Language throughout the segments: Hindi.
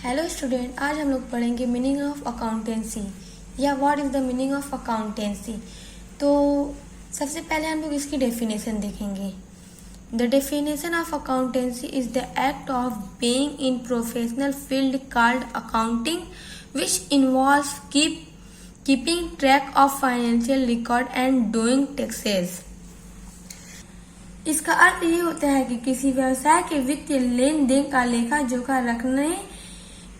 हेलो स्टूडेंट, आज हम लोग पढ़ेंगे मीनिंग ऑफ अकाउंटेंसी या what is the meaning of accountancy. तो सबसे पहले हम लोग इसकी डेफिनेशन देखेंगे। The definition of accountancy is the act of being in professional field called accounting which involves keeping track of financial record and doing taxes. इसका अर्थ ये होता है कि किसी व्यवसाय के वित्तीय लेन देन का लेखा जोखा रखने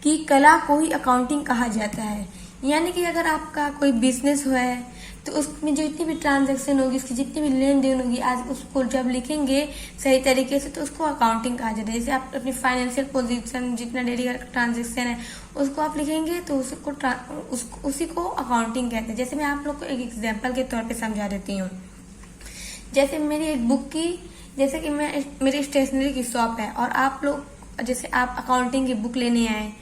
की कला को ही अकाउंटिंग कहा जाता है। यानी कि अगर आपका कोई बिजनेस हुआ है तो उसमें जितनी भी ट्रांजैक्शन होगी, उसकी जितनी भी लेन देन होगी, आज उसको जब लिखेंगे सही तरीके से तो उसको अकाउंटिंग कहा जाता है। जैसे आप अपनी फाइनेंशियल पोजीशन जितना डेली का ट्रांजेक्शन है उसको आप लिखेंगे तो उसी को अकाउंटिंग कहते हैं। जैसे मैं आप लोग को एक एग्जाम्पल के तौर पर समझा देती हूँ। जैसे मेरी एक बुक की, जैसे कि मेरी स्टेशनरी की शॉप है और आप लोग जैसे आप अकाउंटिंग की बुक लेने आए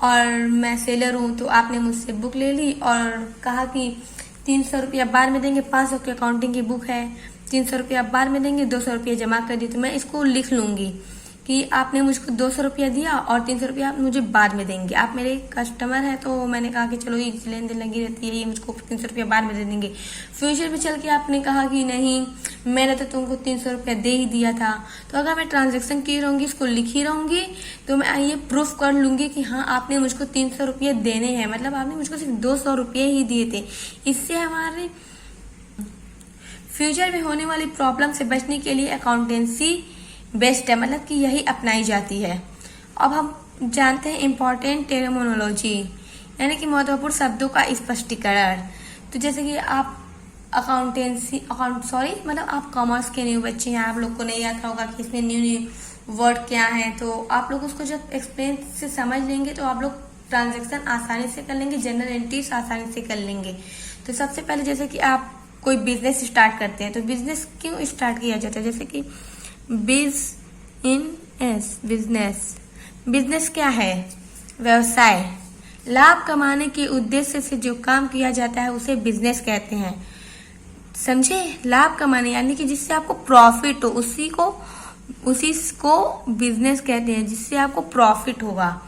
और मैं सेलर हूँ तो आपने मुझसे बुक ले ली और कहा कि 300 रुपया बाद में देंगे, 500 की अकाउंटिंग की बुक है, 300 रुपया बाद में देंगे, 200 रुपया जमा कर दी। तो मैं इसको लिख लूंगी कि आपने मुझको 200 रुपया दिया और 300 रुपया आप मुझे बाद में देंगे। आप मेरे कस्टमर हैं तो मैंने कहा कि चलो ये लेन देन लगी रहती है, ये मुझको 300 रुपया बाद में दे देंगे। फ्यूचर में चल के आपने कहा कि नहीं, मैंने तो तुमको 300 रुपया दे ही दिया था। तो अगर मैं ट्रांजेक्शन की रहूंगी, इसको लिखी रहूंगी तो मैं ये प्रूफ कर लूंगी कि हाँ आपने मुझको 300 रुपये देने हैं, मतलब आपने मुझको सिर्फ 200 रुपये ही दिए थे। इससे हमारे फ्यूचर में होने वाली प्रॉब्लम से बचने के लिए अकाउंटेंसी बेस्ट है, मतलब कि यही अपनाई जाती है। अब हम जानते हैं इम्पोर्टेंट टर्मिनोलॉजी यानी कि महत्वपूर्ण शब्दों का स्पष्टीकरण। तो जैसे कि आप मतलब आप कॉमर्स के न्यू बच्चे हैं, आप लोग को नहीं आता होगा कि इसमें न्यू वर्ड क्या है, तो आप लोग उसको जब एक्सप्लेन से समझ लेंगे तो आप लोग ट्रांजेक्शन आसानी से कर लेंगे, जनरल एंट्रीज आसानी से कर लेंगे। तो सबसे पहले जैसे कि आप कोई बिजनेस स्टार्ट करते हैं तो बिजनेस क्यों स्टार्ट किया जाता है, जैसे कि बिजनेस क्या है? व्यवसाय। लाभ कमाने के उद्देश्य से जो काम किया जाता है उसे बिजनेस कहते हैं। समझे? लाभ कमाने यानी कि जिससे आपको प्रॉफिट हो उसी को बिजनेस कहते हैं, जिससे आपको प्रॉफिट होगा।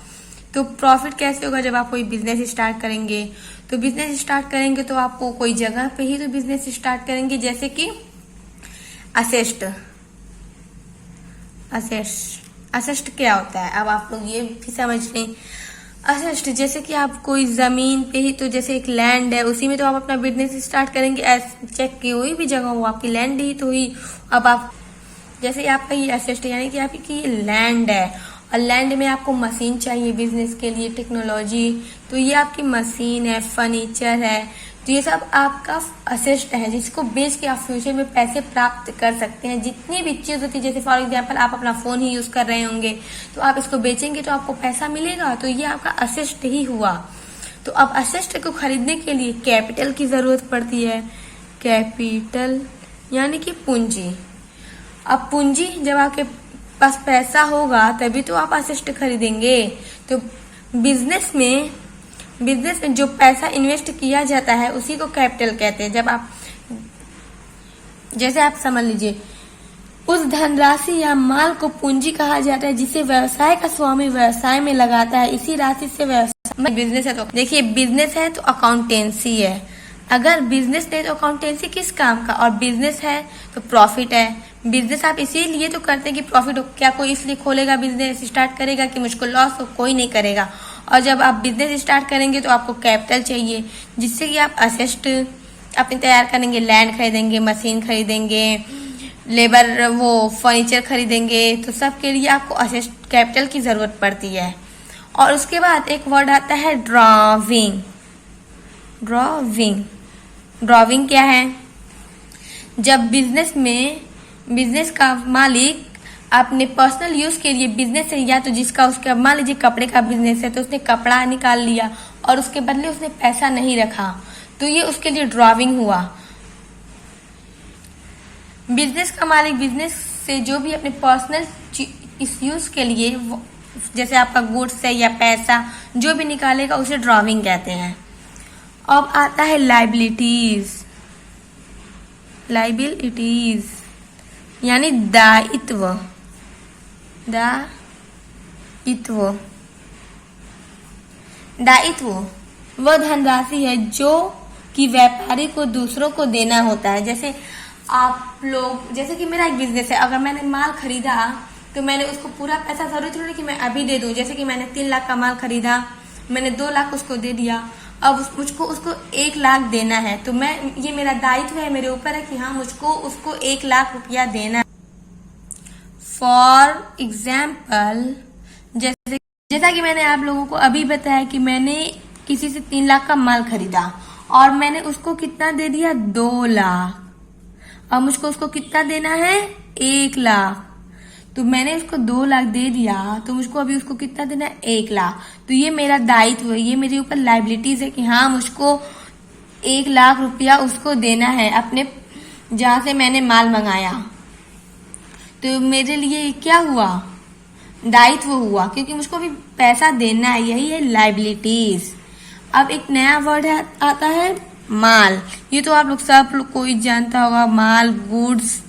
तो प्रॉफिट कैसे होगा? जब आप कोई बिजनेस स्टार्ट करेंगे तो बिजनेस स्टार्ट करेंगे तो आपको कोई जगह पे ही तो बिजनेस स्टार्ट करेंगे, जैसे कि असेस्ट क्या होता है? अब आप लोग ये भी समझ लें। असेस्ट जैसे कि आप कोई जमीन पे ही, तो जैसे एक लैंड है उसी में तो आप अपना बिजनेस स्टार्ट करेंगे। चेक की कोई भी जगह हो, आपकी लैंड ही तो हुई। अब आप जैसे आपका ये असेस्ट यानी कि आपकी ये लैंड है और लैंड में आपको मशीन चाहिए बिजनेस के लिए, टेक्नोलॉजी, तो ये आपकी मशीन है, फर्नीचर है, तो ये सब आपका असेस्ट है जिसको बेच के आप फ्यूचर में पैसे प्राप्त कर सकते हैं। जितनी भी चीज होती है, जैसे फॉर एग्जांपल आप अपना फोन ही यूज कर रहे होंगे तो आप इसको बेचेंगे तो आपको पैसा मिलेगा, तो ये आपका असेस्ट ही हुआ। तो अब असेस्ट को खरीदने के लिए कैपिटल की जरूरत पड़ती है। कैपिटल यानी कि पूंजी। अब पूंजी, जब आपके पास पैसा होगा तभी तो आप असेस्ट खरीदेंगे। तो बिजनेस में जो पैसा इन्वेस्ट किया जाता है उसी को कैपिटल कहते हैं। जब आप जैसे आप समझ लीजिए, उस धनराशि या माल को पूंजी कहा जाता है जिसे व्यवसाय का स्वामी व्यवसाय में लगाता है। इसी राशि से व्यवसाय बिजनेस है। तो देखिए, बिजनेस है तो अकाउंटेंसी है, अगर बिजनेस नहीं तो अकाउंटेंसी किस काम का? और बिजनेस है तो प्रॉफिट है। बिजनेस आप इसीलिए तो करते हैं कि प्रॉफिट हो। क्या कोई इसलिए खोलेगा बिजनेस स्टार्ट करेगा कि मुझको लॉस हो? कोई नहीं करेगा। और जब आप बिजनेस स्टार्ट करेंगे तो आपको कैपिटल चाहिए जिससे कि आप असेस्ट अपने तैयार करेंगे, लैंड खरीदेंगे, मशीन खरीदेंगे, लेबर वो फर्नीचर खरीदेंगे, तो सब के लिए आपको असेस्ट कैपिटल की जरूरत पड़ती है। और उसके बाद एक वर्ड आता है ड्रॉविंग। ड्रॉविंग क्या है? जब बिजनेस का मालिक अपने पर्सनल यूज के लिए बिजनेस है, या तो जिसका उसका मान लीजिए कपड़े का बिजनेस है तो उसने कपड़ा निकाल लिया और उसके बदले उसने पैसा नहीं रखा, तो ये उसके लिए ड्रॉविंग हुआ। बिजनेस का मालिक बिजनेस से जो भी अपने पर्सनल इस यूज के लिए, जैसे आपका गुड्स है या पैसा जो भी निकालेगा उसे ड्रॉविंग कहते हैं। अब आता है लाइबिलिटीज यानी दायित्व। दायित्व वह धनराशि है जो कि व्यापारी को दूसरों को देना होता है। जैसे आप लोग, जैसे कि मेरा एक बिजनेस है, अगर मैंने माल खरीदा तो मैंने उसको पूरा पैसा जरूरी थोड़ी नहीं कि मैं अभी दे दूं। जैसे कि मैंने 3 लाख का माल खरीदा, मैंने 2 लाख उसको दे दिया, अब मुझको उसको 1 लाख देना है, तो मैं, ये मेरा दायित्व है, मेरे ऊपर है कि हाँ मुझको उसको 1 लाख रुपया देना है। फॉर एग्जाम्पल, जैसा कि मैंने आप लोगों को अभी बताया कि मैंने किसी से 3 लाख का माल खरीदा और मैंने उसको कितना दे दिया, 2 लाख। अब मुझको उसको कितना देना है, 1 लाख। तो मैंने उसको 2 लाख दे दिया, तो मुझको अभी उसको कितना देना है, 1 लाख। तो ये मेरा दायित्व है, ये मेरे ऊपर लायबिलिटीज है कि हाँ मुझको 1 लाख रुपया उसको देना है अपने जहां से मैंने माल मंगाया। तो मेरे लिए क्या हुआ, दायित्व हुआ, क्योंकि मुझको अभी पैसा देना है, यही है लायबिलिटीज। अब एक नया वर्ड आता है माल। ये तो आप लोग सब लोग कोई जानता होगा, माल, गुड्स।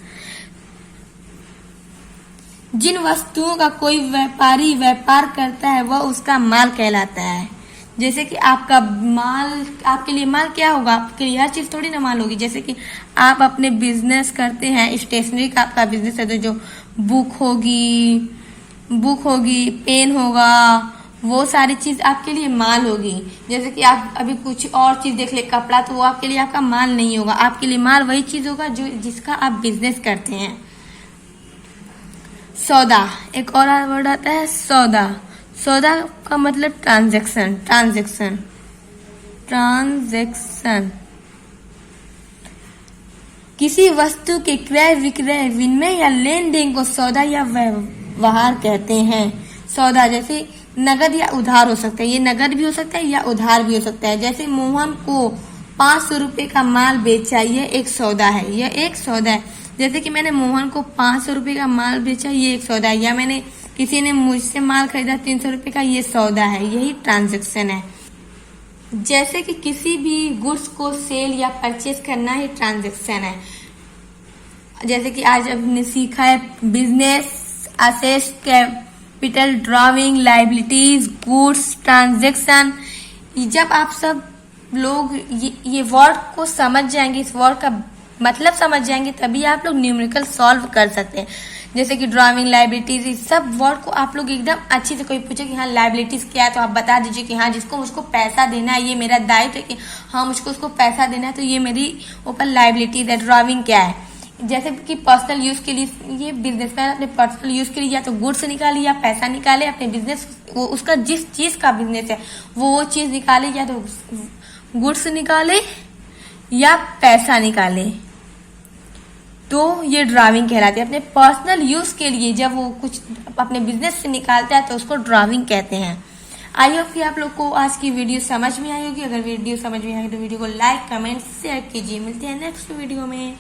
जिन वस्तुओं का कोई व्यापारी व्यापार करता है वह उसका माल कहलाता है। जैसे कि आपका माल, आपके लिए माल क्या होगा, आपके लिए हर चीज थोड़ी ना माल होगी। जैसे कि आप अपने बिजनेस करते हैं, स्टेशनरी का आपका बिजनेस है, तो जो बुक होगी, पेन होगा, वो सारी चीज आपके लिए माल होगी। जैसे कि आप अभी कुछ और चीज देख ले, कपड़ा, तो वो आपके लिए आपका माल नहीं होगा। आपके लिए माल वही चीज होगा जो जिसका आप बिजनेस करते हैं। सौदा, एक और वर्ड आता है सौदा। सौदा का मतलब ट्रांजैक्शन। किसी वस्तु के क्रय विक्रय, विनिमय या लेन देन को सौदा या व्यवहार कहते हैं। सौदा जैसे नगद या उधार हो सकता है, ये नगद भी हो सकता है या उधार भी हो सकता है। जैसे मोहन को 500 रुपए का माल बेचा, ये एक सौदा है, यह एक सौदा है। जैसे कि मैंने मोहन को 500 रुपए का माल बेचा, ये एक सौदा है। या मैंने किसी ने मुझसे माल खरीदा 300 रुपए का, ये सौदा है, यही ट्रांजैक्शन है। जैसे कि किसी भी गुड्स को सेल या परचेज करना ही ट्रांजैक्शन है। जैसे कि आज हमने सीखा है business, assets, capital, drawing, liabilities, goods, transaction. जब आप सब लोग ये वर्ड को समझ जाएंगे, इस वर्ड का मतलब समझ जाएंगे, तभी आप लोग न्यूमेरिकल सॉल्व कर सकते हैं। जैसे कि ड्राइंग, लायबिलिटीज, इस सब वर्ड को आप लोग एकदम अच्छी से, कोई पूछे कि हाँ लायबिलिटीज क्या है, तो आप बता दीजिए कि हाँ जिसको मुझको पैसा देना है, ये मेरा दायित्व है कि हाँ मुझको उसको पैसा देना है, तो ये मेरी ऊपर लायबिलिटीज है। ड्राइंग क्या है, जैसे कि पर्सनल यूज के लिए, ये बिजनेसमैन अपने पर्सनल यूज के लिए या तो गुड्स निकाले या पैसा निकाले, अपने बिजनेस, वो उसका जिस चीज का बिजनेस है वो चीज निकाले, या तो गुड्स निकाले या पैसा निकाले, तो ये ड्राइंग कहलाती है। अपने पर्सनल यूज के लिए जब वो कुछ अपने बिजनेस से निकालता है तो उसको ड्राइंग कहते हैं। आई होप कि आप लोग को आज की वीडियो समझ में आई होगी। अगर वीडियो समझ में आई तो वीडियो को लाइक, कमेंट, शेयर कीजिए। मिलते हैं नेक्स्ट वीडियो में।